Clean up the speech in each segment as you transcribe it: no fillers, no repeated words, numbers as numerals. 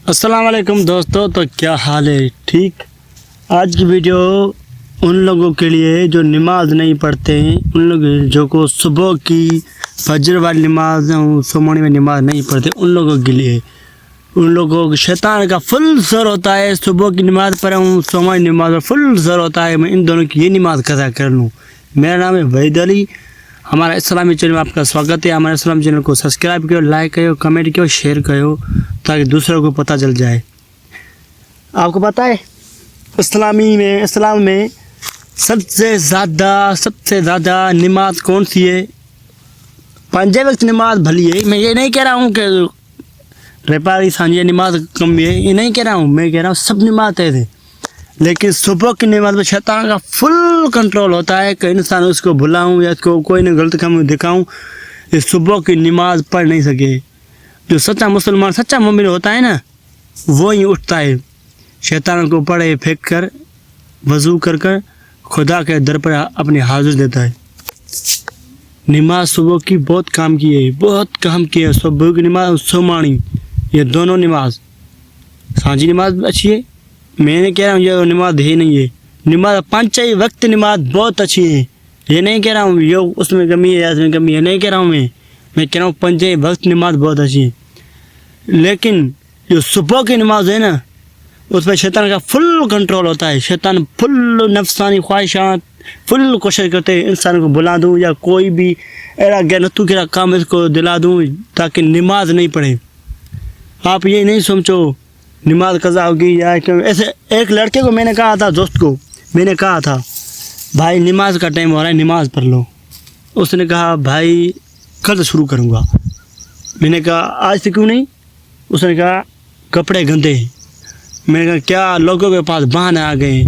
السلام علیکم دوستو، تو کیا حال ہے؟ ٹھیک۔ آج کی ویڈیو ان لوگوں کے لیے جو نماز نہیں پڑھتے ہیں، ان لوگ جو کو صبح کی فجر والی نماز سومانی میں نماز نہیں پڑھتے، ان لوگوں کے لیے، ان لوگوں کو شیطان کا فل زور ہوتا ہے صبح کی نماز پڑھوں، سومانی نماز پر فل زور ہوتا ہے میں ان دونوں کی یہ نماز قضا کر لوں۔ میرا نام ہے وحید علی، ہمارا اسلامی چینل میں آپ کا سواگت ہے۔ ہمارے اسلامی چینل کو سبسکرائب کرو، لائک کرو، کمنٹ کرو، شیئر کرو تاکہ دوسروں کو پتہ چل جائے۔ آپ کو پتہ ہے اسلام میں سب سے زیادہ نماز کون سی ہے؟ 5 وقت نماز بھلی ہے۔ میں یہ نہیں کہہ رہا ہوں کہ ریپاری سانجی نماز کم ہے، یہ نہیں کہہ رہا ہوں، میں کہہ رہا ہوں سب نماز تیز ہے، لیکن صبح کی نماز میں شیطان کا فل کنٹرول ہوتا ہے کہ انسان اس کو بلاؤں یا اس کو کوئی نہ غلط کام دکھاؤں، یہ صبح کی نماز پڑھ نہیں سکے۔ جو سچا مسلمان، سچا مومن ہوتا ہے نا، وہی اٹھتا ہے، شیطان کو پڑھے پھینک کر وضو کر خدا کے در پر اپنی حاضر دیتا ہے۔ نماز صبح کی بہت کام کی ہے، صبح کی نماز، سومانی، یہ دونوں نماز، سانجی نماز اچھی ہے، میں نے کہہ رہا ہوں یہ نماز ہے نہیں ہے، نماز 5 وقت نماز بہت اچھی ہے، یہ نہیں کہہ رہا ہوں یہ اس میں کمی ہے یا اس میں کمی ہے، نہیں کہہ رہا ہوں میں کہہ رہا ہوں 5 وقت نماز بہت اچھی ہے، لیکن جو صبح کی نماز ہے نا، اس پہ شیطان کا فل کنٹرول ہوتا ہے۔ شیطان فل نفسانی خواہشات فل کوشش کرتے ہیں انسان کو بلا دوں یا کوئی بھی ایرا گنتو کا کام اس کو دلا دوں تاکہ نماز نہیں پڑھے۔ آپ یہ نہیں سمجھو نماز قضا ہوگی یا ایسے۔ ایک لڑکے کو میں نے کہا تھا، دوست کو میں نے کہا تھا بھائی نماز کا ٹائم ہو رہا ہے، نماز پڑھ لو۔ اس نے کہا بھائی کل سے شروع کروں گا۔ میں نے کہا آج سے کیوں نہیں؟ اس نے کہا کپڑے گندے ہیں۔ میں نے کہا کیا لوگوں کے پاس بہانے آ گئے ہیں،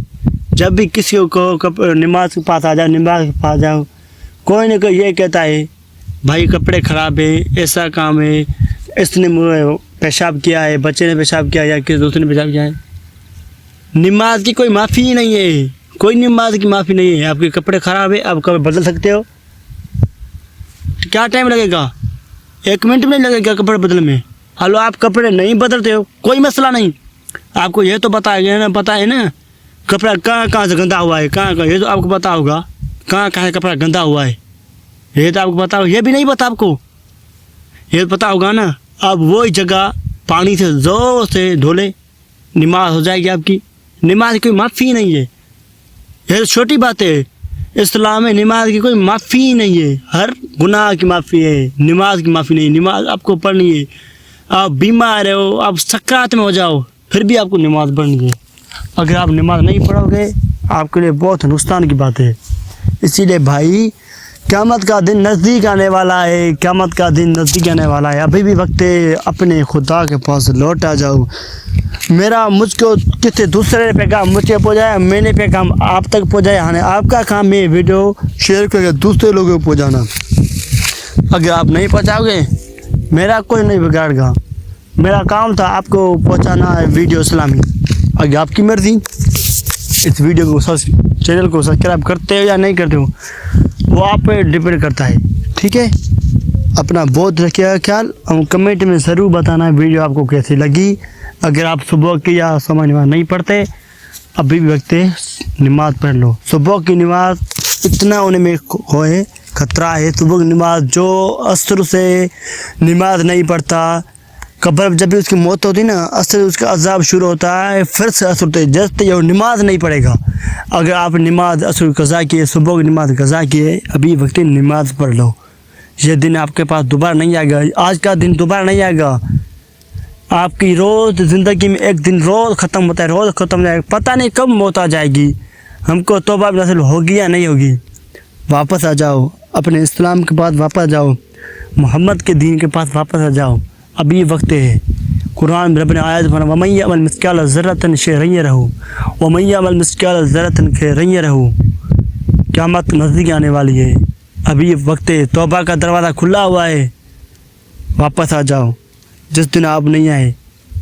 جب بھی کسی کو نماز کے پاس آ جاؤ، نماز کے پاس جاؤ، کوئی نہ کوئی یہ کہتا ہے بھائی کپڑے خراب ہے، ایسا کام ہے، اس نے پیشاب کیا ہے، بچے نے پیشاب کیا یا کسی دوسرے نے پیشاب کیا ہے۔ نماز کی کوئی معافی ہی نہیں ہے، کوئی نماز کی معافی نہیں ہے۔ آپ کے کپڑے خراب ہے، آپ کپڑے بدل سکتے ہو، کیا ٹائم لگے گا؟ 1 منٹ میں نہیں لگے گا کپڑے بدلنے میں۔ ہلو، آپ کپڑے نہیں بدلتے ہو، کوئی مسئلہ نہیں، آپ کو یہ تو پتہ ہے نا کپڑا کہاں سے گندا ہوا ہے، کہاں یہ تو آپ کو پتہ ہوگا، کہاں سے کپڑا گندا ہوا ہے، یہ تو آپ کو پتہ ہوگا۔ یہ بھی نہیں پتہ آپ کو، یہ پتہ ہوگا نا۔ اب وہی جگہ پانی سے زور سے دھو لے، نماز ہو جائے گی آپ کی۔ نماز کی کوئی معافی نہیں ہے، یہ چھوٹی بات ہے۔ اسلام میں نماز کی کوئی معافی نہیں ہے، ہر گناہ کی معافی ہے، نماز کی معافی نہیں۔ نماز آپ کو پڑھنی ہے، آپ بیمار ہو، آپ سکرات میں ہو جاؤ، پھر بھی آپ کو نماز پڑھنی ہے۔ اگر آپ نماز نہیں پڑھو گے آپ کے لیے بہت نقصان کی بات ہے۔ اسی لیے بھائی قیامت کا دن نزدیک آنے والا ہے، قیامت کا دن نزدیک آنے والا ہے، ابھی بھی وقت ہے، اپنے خدا کے پاس لوٹ آ جاؤ۔ مجھ کو کسی دوسرے نے پیغام مجھ کے پہنچایا، میں نے پیغام آپ تک پہنچایا ہے، آپ کا کام ہے ویڈیو شیئر کر کے دوسرے لوگوں کو پہنچانا۔ اگر آپ نہیں پہنچاؤ گے میرا کوئی نہیں بگاڑ گا، میرا کام تھا آپ کو پہنچانا ہے ویڈیو اسلامی۔ اگر آپ کی مرضی، اس ویڈیو کو چینل کو سبسکرائب کرتے ہو یا نہیں کرتے ہو وہ آپ پہ ڈپینڈ کرتا ہے، ٹھیک ہے؟ اپنا بہت رکھیے گا خیال، اور کمنٹ میں ضرور بتانا ویڈیو آپ کو کیسی لگی۔ اگر آپ صبح کی یا سومانی نماز نہیں پڑھتے ابھی بھی وقت ہے، نماز پڑھ لو۔ صبح کی نماز اتنا ہونے میں ہوئے خطرہ ہے، صبح کی نماز جو عصر سے نماز نہیں پڑھتا، قبر جب بھی اس کی موت ہوتی نا، عصر اس کا عذاب شروع ہوتا ہے، پھر سے عصر ہوتے جیسے یہ نماز نہیں پڑھے گا۔ اگر آپ نماز عصر قضا کیے، صبح کی نماز قضا کیے، ابھی وقت نماز پڑھ لو۔ یہ دن آپ کے پاس دوبارہ نہیں آئے گا، آج کا دن دوبارہ نہیں آئے گا۔ آپ کی روز زندگی میں ایک دن روز ختم ہوتا ہے، روز ختم ہو جائے گا، پتہ نہیں کب موت آ جائے گی، ہم کو توبہ نصیب ہوگی یا نہیں ہوگی۔ واپس آ جاؤ، اپنے اسلام کے پاس واپس جاؤ، محمد کے دین کے پاس واپس آ جاؤ، ابھی وقت ہے۔ قرآن میں رب نے آیت فرمایا وَمَن يَعْمَلْ مِثْقَالَ ذَرَّةٍ خَيْرًا يَرَهُ وَمَن يَعْمَلْ مِثْقَالَ ذَرَّةٍ خَيْرًا يَرَهُ۔ قیامت نزدیک آنے والی ہے، ابھی وقت ہے، توبہ کا دروازہ کھلا ہوا ہے، واپس آ جاؤ۔ جس دن آپ نہیں آئے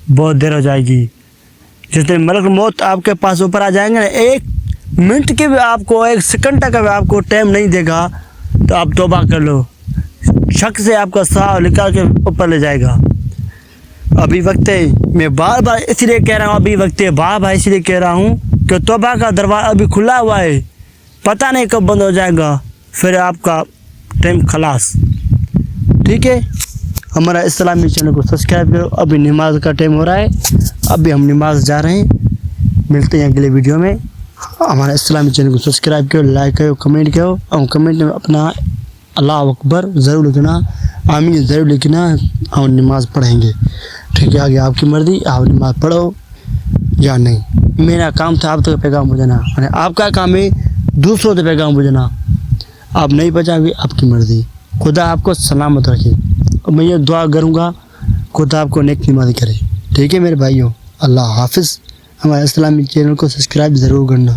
بہت دیر ہو جائے گی، جس دن ملک موت آپ کے پاس اوپر آ جائیں گے نا، 1 منٹ کے بھی آپ کو، 1 سیکنڈ کا بھی آپ کو ٹائم نہیں دے گا تو آپ توبہ کر لو، شک سے آپ کا سانس نکال کے اوپر لے جائے گا۔ ابھی وقت ہے. میں بار بار اس لیے کہہ رہا ہوں ابھی وقت ہے, بار بار اس لیے کہہ رہا ہوں کہ توبہ کا دروازہ ابھی کھلا ہوا ہے, پتہ نہیں کب بند ہو جائے گا, پھر آپ کا ٹائم خلاص. ٹھیک ہے, ہمارا اسلامی چینل کو سبسکرائب کرو. ابھی نماز کا ٹائم ہو رہا ہے, ابھی ہم نماز جا رہے ہیں. ملتے ہیں اگلے ویڈیو میں. ہمارا اسلامی چینل کو سبسکرائب کرو, لائک کرو, کمنٹ کرو, اور کمنٹ میں اپنا اللہ اکبر ضرور لکھنا, آمین ضرور لکھنا, اور نماز پڑھیں گے. ٹھیک ہے, آگے آپ کی مرضی, آپ نماز پڑھو یا نہیں. میرا کام تھا آپ تک پیغام پہنچانا, اور آپ کا کام ہے دوسروں تک پیغام پہنچانا. آپ نہیں پہنچاؤ گے, آپ کی مرضی. خدا آپ کو سلامت رکھے, اور میں یہ دعا کروں گا خدا آپ کو نیک نماز کرے. ٹھیک ہے میرے بھائیوں, اللہ حافظ. ہمارے اسلامی چینل کو سبسکرائب ضرور کرنا.